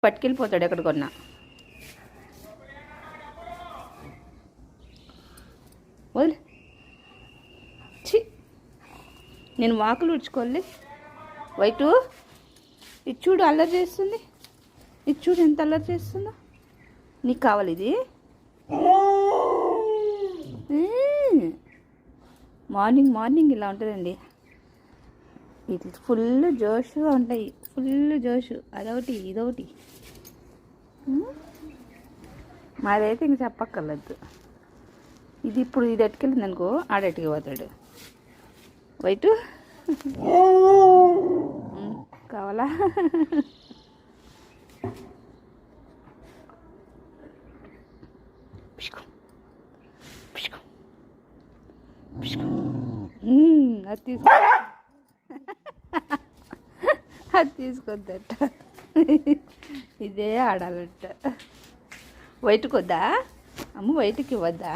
పట్టుకెళ్ళిపోతాడు ఎక్కడికొన్నా. వదిలే. చి, నేను వాకులు ఉడ్చుకోవాలి. వైటు ఇది చూడు, అల్లరి చేస్తుంది. ఇది చూడు ఎంత అల్లరి చేస్తుందో. నీకు కావాలి ఇది? మార్నింగ్ మార్నింగ్ ఇలా ఉంటుందండి. ఇది ఫుల్ జోష్గా ఉంటాయి, ఫుల్ జోషు. అదొకటి ఇదొకటి. మాదైతే ఇంక చెప్పక్కర్లేదు. ఇది ఇప్పుడు ఇది ఎట్టుకెళ్ళింది అనుకో, ఆడెట్టుకు పోతాడు. వైటు కావాలా? అది తీసుకో, అది తీసుకొద్దట. ఇదే ఆడాలంట. వైటుకు వద్దా? అమ్మ వైటుకి ఇవ్వద్దా?